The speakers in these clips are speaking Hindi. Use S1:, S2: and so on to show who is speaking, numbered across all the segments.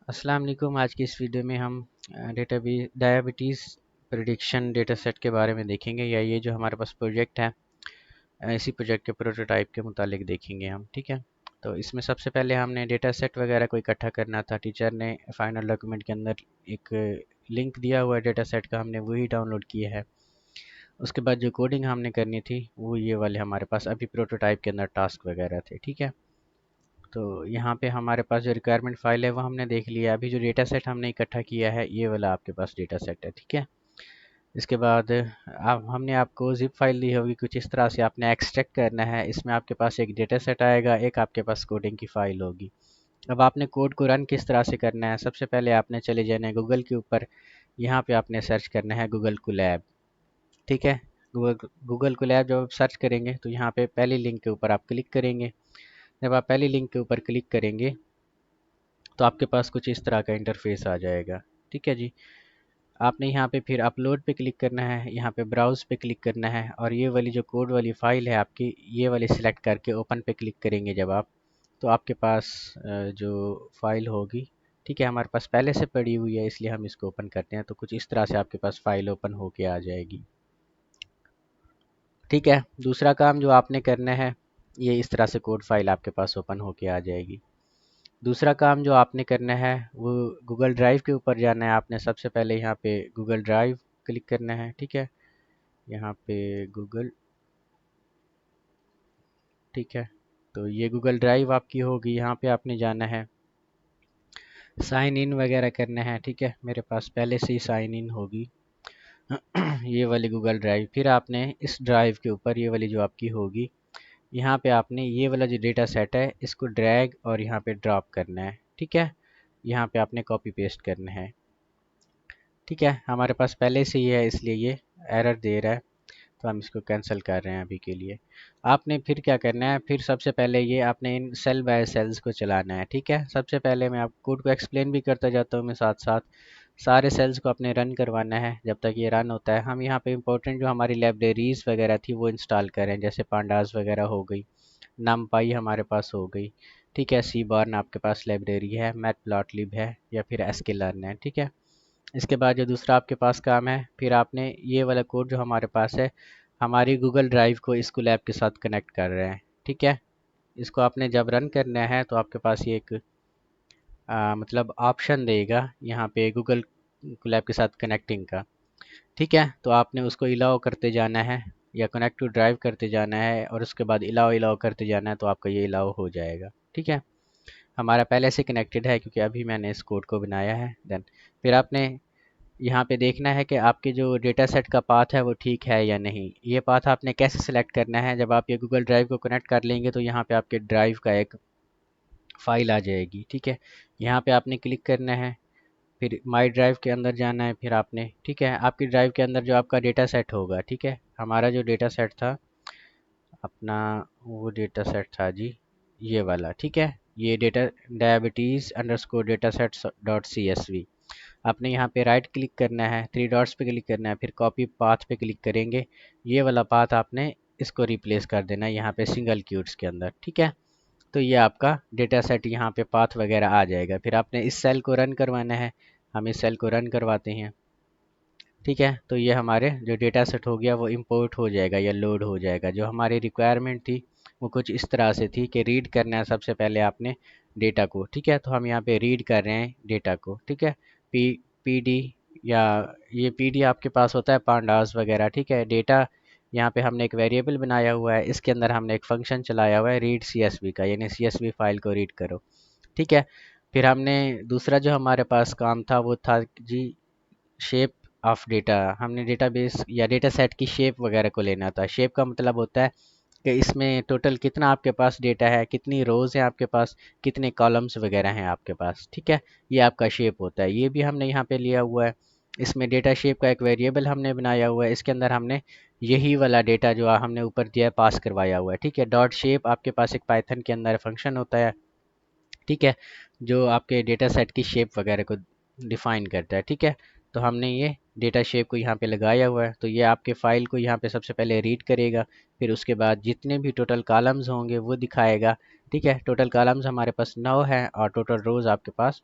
S1: अस्सलाम वालेकुम। आज की इस वीडियो में हम data diabetes prediction data set के बारे में देखेंगे, या ये जो हमारे पास प्रोजेक्ट है इसी प्रोजेक्ट के प्रोटोटाइप के मुतालिक देखेंगे हम। ठीक है, तो इसमें सबसे पहले हमने डेटा सेट वगैरह को इकट्ठा करना था। टीचर ने फाइनल डॉक्यूमेंट के अंदर एक लिंक दिया हुआ है डेटा सेट का, हमने वही डाउनलोड किया है। उसके बाद जो कोडिंग हमने करनी थी वो ये वाले हमारे पास अभी प्रोटोटाइप के अंदर टास्क वगैरह थे। ठीक है, तो यहाँ पे हमारे पास जो रिक्वायरमेंट फाइल है वो हमने देख लिया। अभी जो डेटा सेट हमने इकट्ठा किया है ये वाला आपके पास डेटा सेट है। ठीक है, इसके बाद आप हमने आपको जिप फाइल दी होगी, कुछ इस तरह से आपने एक्सट्रैक्ट करना है। इसमें आपके पास एक डेटा सेट आएगा, एक आपके पास कोडिंग की फाइल होगी। अब आपने कोड को रन किस तरह से करना है, सबसे पहले आपने चले जाना है गूगल के ऊपर। यहाँ पे आपने सर्च करना है गूगल कोलैब। ठीक है, गूगल कोलैब जब आप सर्च करेंगे तो यहाँ पे पहली लिंक के ऊपर आप क्लिक करेंगे। जब आप पहली लिंक के ऊपर क्लिक करेंगे तो आपके पास कुछ इस तरह का इंटरफेस आ जाएगा। ठीक है जी, आपने यहाँ पे फिर अपलोड पे क्लिक करना है, यहाँ पे ब्राउज़ पे क्लिक करना है, और ये वाली जो कोड वाली फ़ाइल है आपकी, ये वाली सिलेक्ट करके ओपन पे क्लिक करेंगे जब आप, तो आपके पास जो फ़ाइल होगी, ठीक है, हमारे पास पहले से पड़ी हुई है इसलिए हम इसको ओपन करते हैं, तो कुछ इस तरह से आपके पास फ़ाइल ओपन होके आ जाएगी। ठीक है, दूसरा काम जो आपने करना है, ये इस तरह से कोड फाइल आपके पास ओपन होके आ जाएगी। दूसरा काम जो आपने करना है वो गूगल ड्राइव के ऊपर जाना है। आपने सबसे पहले यहाँ पे गूगल ड्राइव क्लिक करना है। ठीक है, यहाँ पे गूगल, ठीक है, तो ये गूगल ड्राइव आपकी होगी। यहाँ पे आपने जाना है, साइन इन वगैरह करना है। ठीक है, मेरे पास पहले से ही साइन इन होगी ये वाली गूगल ड्राइव। फिर आपने इस ड्राइव के ऊपर ये वाली जो आपकी होगी, यहाँ पे आपने ये वाला जो डेटा सेट है इसको ड्रैग और यहाँ पे ड्रॉप करना है। ठीक है, यहाँ पे आपने कॉपी पेस्ट करना है। ठीक है, हमारे पास पहले से ही है इसलिए ये एरर दे रहा है, तो हम इसको कैंसिल कर रहे हैं अभी के लिए। आपने फिर क्या करना है, फिर सबसे पहले ये आपने इन सेल बाय सेल्स को चलाना है। ठीक है, सबसे पहले मैं आप कोड को एक्सप्लेन भी करता जाता हूँ मैं साथ साथ। सारे सेल्स को आपने रन करवाना है। जब तक ये रन होता है हम यहाँ पे इंपॉर्टेंट जो हमारी लाइब्रेरीज वगैरह थी वो इंस्टॉल करें, जैसे पांडास वगैरह हो गई, नमपाई हमारे पास हो गई। ठीक है, सी बार्न आपके पास लाइब्रेरी है, मैटप्लॉटलिब है, या फिर एसकेलर्न है। ठीक है, इसके बाद जो दूसरा आपके पास काम है, फिर आपने ये वाला कोड जो हमारे पास है, हमारी गूगल ड्राइव को इस कोलैब के साथ कनेक्ट कर रहे हैं। ठीक है, इसको आपने जब रन करना है तो आपके पास ये एक मतलब ऑप्शन देगा यहाँ पे गूगल कोलैब के साथ कनेक्टिंग का। ठीक है, तो आपने उसको अलाउ करते जाना है या कनेक्ट टू ड्राइव करते जाना है, और उसके बाद अलाउ करते जाना है, तो आपका ये अलाउ हो जाएगा। ठीक है, हमारा पहले से कनेक्टेड है क्योंकि अभी मैंने इस कोड को बनाया है। देन फिर आपने यहाँ पे देखना है कि आपके जो डेटा सेट का पाथ है वो ठीक है या नहीं। ये पाथ आपने कैसे सिलेक्ट करना है, जब आप ये गूगल ड्राइव को कनेक्ट कर लेंगे तो यहाँ पे आपके ड्राइव का एक फ़ाइल आ जाएगी। ठीक है, यहाँ पे आपने क्लिक करना है, फिर माई ड्राइव के अंदर जाना है। फिर आपने, ठीक है, आपकी ड्राइव के अंदर जो आपका डेटा सेट होगा, ठीक है, हमारा जो डेटा सेट था अपना, वो डेटा सेट था जी ये वाला। ठीक है, ये data diabetes underscore data set dot C S V. आपने यहाँ पे राइट क्लिक करना है, थ्री डॉट्स पे क्लिक करना है, फिर कॉपी पाथ पे क्लिक करेंगे। ये वाला पाथ आपने इसको रिप्लेस कर देना है यहाँ पे सिंगल क्यूट्स के अंदर। ठीक है, तो ये आपका डेटा सेट यहाँ पे पाथ वगैरह आ जाएगा। फिर आपने इस सेल को रन करवाना है, हम इस सेल को रन करवाते हैं। ठीक है, तो ये हमारे जो डेटा सेट हो गया वो इंपोर्ट हो जाएगा या लोड हो जाएगा। जो हमारी रिक्वायरमेंट थी वो कुछ इस तरह से थी कि रीड करना है सबसे पहले आपने डेटा को। ठीक है, तो हम यहाँ पे रीड कर रहे हैं डेटा को। ठीक है, पी पीडी, या ये पीडी आपके पास होता है पांडास वगैरह। ठीक है, डेटा यहाँ पे हमने एक वेरिएबल बनाया हुआ है, इसके अंदर हमने एक फंक्शन चलाया हुआ है रीड सीएसवी का, यानी सीएसवी फाइल को रीड करो। ठीक है, फिर हमने दूसरा जो हमारे पास काम था वो था जी शेप ऑफ डेटा। हमने डेटाबेस या डेटा सेट की शेप वगैरह को लेना था। शेप का मतलब होता है कि इसमें टोटल कितना आपके पास डेटा है, कितनी रोज़ हैं आपके पास, कितने कॉलम्स वगैरह हैं आपके पास। ठीक है, ये आपका शेप होता है, ये भी हमने यहाँ पे लिया हुआ है। इसमें डेटा शेप का एक वेरिएबल हमने बनाया हुआ है, इसके अंदर हमने यही वाला डेटा जो हमने ऊपर दिया है पास करवाया हुआ है। ठीक है, डॉट शेप आपके पास एक पाइथन के अंदर फंक्शन होता है। ठीक है, जो आपके डेटा सेट की शेप वगैरह को डिफ़ाइन करता है। ठीक है, तो हमने ये डेटा शेप को यहाँ पे लगाया हुआ है, तो ये आपके फ़ाइल को यहाँ पे सबसे पहले रीड करेगा, फिर उसके बाद जितने भी टोटल कॉलम्स होंगे वो दिखाएगा। ठीक है, टोटल कॉलम्स हमारे पास 9 है और टोटल रोज़ आपके पास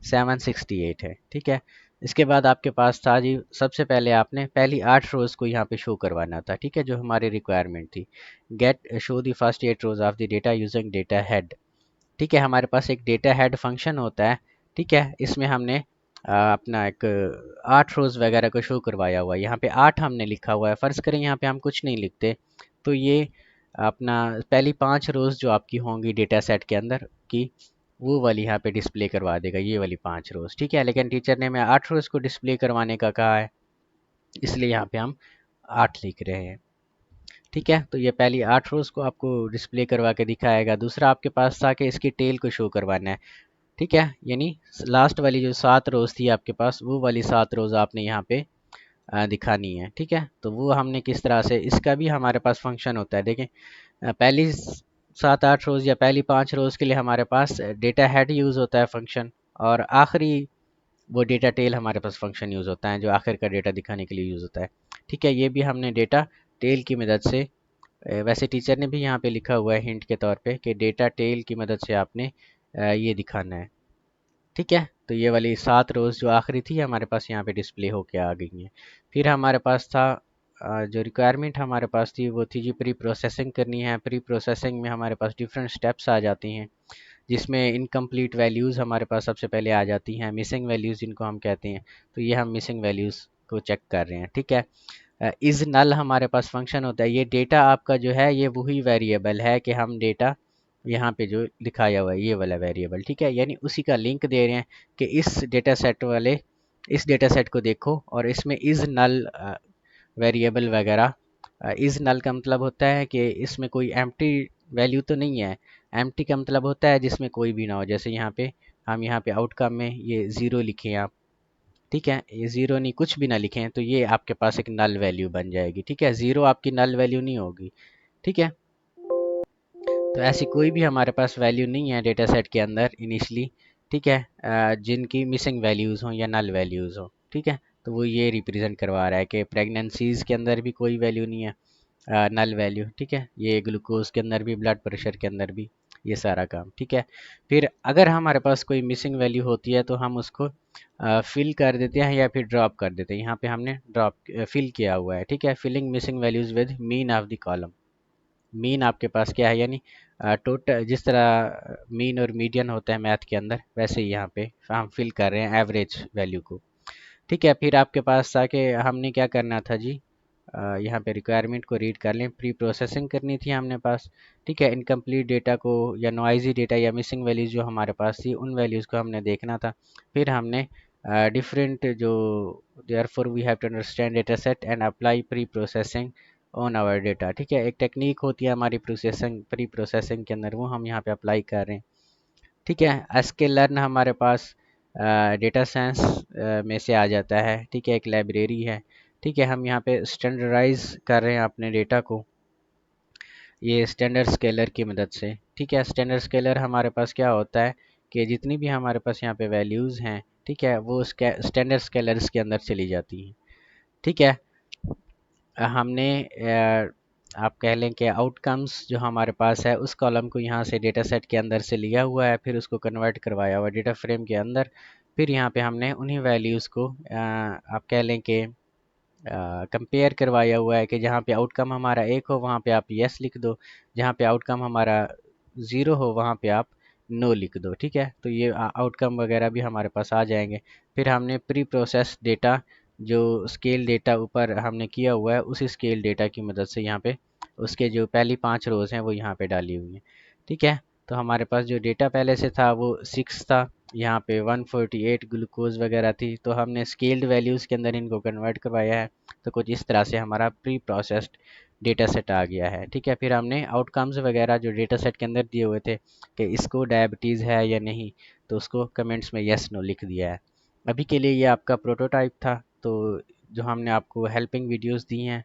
S1: 768 है, ठीक है। इसके बाद आपके पास था जी, सबसे पहले आपने पहली 8 रोज़ को यहाँ पे शो करवाना था, ठीक है, जो हमारी रिक्वायरमेंट थी। Get show the first 8 rows of the data using data head, ठीक है। हमारे पास एक डेटा हेड फंक्शन होता है, ठीक है। इसमें हमने अपना एक 8 रोज़ वगैरह को शो करवाया हुआ है। यहाँ पे 8 हमने लिखा हुआ है। फ़र्ज़ करें यहाँ पे हम कुछ नहीं लिखते, तो ये अपना पहली 5 रोज़ जो आपकी होंगी डेटा सेट के अंदर की, वो वाली यहाँ पे डिस्प्ले करवा देगा, ये वाली 5 रोज़, ठीक है। लेकिन टीचर ने हमें 8 रोज़ को डिस्प्ले करवाने का कहा है, इसलिए यहाँ पे हम 8 लिख रहे हैं, ठीक है। तो ये पहली 8 रोज़ को आपको डिस्प्ले करवा के दिखाएगा। दूसरा आपके पास था कि इसकी टेल को शो करवाना है, ठीक है। यानी लास्ट वाली जो 7 रोज़ थी आपके पास, वो वाली 7 रोज़ आपने यहाँ पे दिखानी है, ठीक है। तो वो हमने किस तरह से, इसका भी हमारे पास फंक्शन होता है। देखें, पहली 7-8 रोज़ या पहली 5 रोज़ के लिए हमारे पास डेटा हेड यूज़ होता है फंक्शन, और आखिरी वो डेटा टेल हमारे पास फंक्शन यूज़ होता है, जो आखिर का डेटा दिखाने के लिए यूज़ होता है, ठीक है। ये भी हमने डेटा टेल की मदद से, वैसे टीचर ने भी यहाँ पे लिखा हुआ है हिंट के तौर पे कि डेटा टेल की मदद से आपने ये दिखाना है, ठीक है। तो ये वाली 7 रोज़ जो आखिरी थी हमारे पास यहाँ पे डिस्प्ले होके आ गई हैं। फिर हमारे पास था जो रिक्वायरमेंट हमारे पास थी वो थी जी प्री प्रोसेसिंग करनी है। प्री प्रोसेसिंग में हमारे पास डिफरेंट स्टेप्स आ जाती हैं, जिसमें इनकम्प्लीट वैल्यूज़ हमारे पास सबसे पहले आ जाती हैं, मिसिंग वैल्यूज़ जिनको हम कहते हैं। तो ये हम मिसिंग वैल्यूज़ को चेक कर रहे हैं, ठीक है। इज़ नल हमारे पास फंक्शन होता है। ये डेटा आपका जो है ये वही वेरिएबल है कि हम डेटा यहाँ पे जो दिखाया हुआ है ये वाला वेरिएबल, ठीक है। यानी उसी का लिंक दे रहे हैं कि इस डेटा सेट को देखो और इसमें इज़ नल वेरिएबल वगैरह। इज़ नल का मतलब होता है कि इसमें कोई एम्प्टी वैल्यू तो नहीं है। एम्प्टी का मतलब होता है जिसमें कोई भी ना हो। जैसे यहाँ पे हम यहाँ पे आउटकम में ये ज़ीरो लिखें आप, ठीक है, ये ज़ीरो नहीं, कुछ भी ना लिखें, तो ये आपके पास एक नल वैल्यू बन जाएगी, ठीक है। ज़ीरो आपकी नल वैल्यू नहीं होगी, ठीक है। तो ऐसी कोई भी हमारे पास वैल्यू नहीं है डेटा सेट के अंदर इनिशली, ठीक है, जिनकी मिसिंग वैल्यूज़ हों या नल वैल्यूज़ हों, ठीक है। तो वो ये रिप्रेजेंट करवा रहा है कि प्रेगनेंसीज़ के अंदर भी कोई वैल्यू नहीं है नल वैल्यू, ठीक है। ये ग्लूकोज के अंदर भी, ब्लड प्रेशर के अंदर भी, ये सारा काम, ठीक है। फिर अगर हमारे पास कोई मिसिंग वैल्यू होती है तो हम उसको फिल कर देते हैं या फिर ड्रॉप कर देते हैं। यहाँ पे हमने ड्रॉप फिल किया हुआ है, ठीक है। Filling missing values with mean of the column. Mean आपके पास क्या है, यानी टोटल, जिस तरह मीन और मीडियन होता है मैथ के अंदर, वैसे ही यहाँ पे हम फिल कर रहे हैं एवरेज वैल्यू को, ठीक है। फिर आपके पास था कि हमने क्या करना था जी, यहाँ पे रिक्वायरमेंट को रीड कर लें। प्री प्रोसेसिंग करनी थी हमने पास, ठीक है। इनकम्प्लीट डेटा को या नॉइजी डेटा या मिसिंग वैल्यूज़ जो हमारे पास थी उन वैल्यूज़ को हमने देखना था। फिर हमने डिफरेंट जो, therefore we have to understand data set and apply pre processing on our data, ठीक है। एक टेक्निक होती है हमारी प्री प्रोसेसिंग के अंदर, वो हम यहाँ पे अप्लाई कर रहे हैं, ठीक है। एसक्यूएल लर्न हमारे पास डेटा साइंस में से आ जाता है, ठीक है, एक लाइब्रेरी है, ठीक है। हम यहाँ पे स्टैंडर्डाइज कर रहे हैं अपने डेटा को ये स्टैंडर्ड स्केलर की मदद से, ठीक है। स्टैंडर्ड स्केलर हमारे पास क्या होता है कि जितनी भी हमारे पास यहाँ पे वैल्यूज़ हैं, ठीक है, वो स्टैंडर्ड स्केलर्स के अंदर चली जाती हैं, ठीक है। हमने आप कह लें कि आउटकम्स जो हमारे पास है उस कॉलम को यहाँ से डेटा सेट के अंदर से लिया हुआ है, फिर उसको कन्वर्ट करवाया हुआ डेटा फ्रेम के अंदर। फिर यहाँ पे हमने उन्हीं वैल्यूज़ को आप कह लें कि कंपेयर करवाया हुआ है कि जहाँ पे आउटकम हमारा 1 हो वहाँ पे आप यस लिख दो, जहाँ पे आउटकम हमारा 0 हो वहाँ पे आप नो लिख दो, ठीक है। तो ये आउटकम वगैरह भी हमारे पास आ जाएंगे। फिर हमने प्री प्रोसेस डेटा जो स्केल डेटा ऊपर हमने किया हुआ है उसी स्केल डेटा की मदद से यहाँ पे उसके जो पहली 5 रोज़ हैं वो यहाँ पे डाली हुई हैं, ठीक है। तो हमारे पास जो डेटा पहले से था वो 6 था, यहाँ पे 148 ग्लूकोज वगैरह थी, तो हमने स्केल्ड वैल्यूज़ के अंदर इनको कन्वर्ट करवाया है। तो कुछ इस तरह से हमारा प्री प्रोसेस्ड डेटा सेट आ गया है, ठीक है। फिर हमने आउटकम्स वगैरह जो डेटा सेट के अंदर दिए हुए थे कि इसको डायबिटीज़ है या नहीं, तो उसको कमेंट्स में यस नो लिख दिया है। अभी के लिए ये आपका प्रोटोटाइप था। तो जो हमने आपको हेल्पिंग वीडियोस दी हैं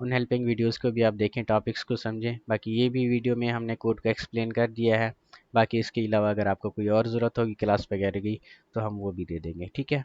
S1: उन हेल्पिंग वीडियोस को भी आप देखें, टॉपिक्स को समझें। बाकी ये भी वीडियो में हमने कोड को एक्सप्लेन कर दिया है। बाकी इसके अलावा अगर आपको कोई और ज़रूरत होगी क्लास वगैरह की तो हम वो भी दे देंगे, ठीक है।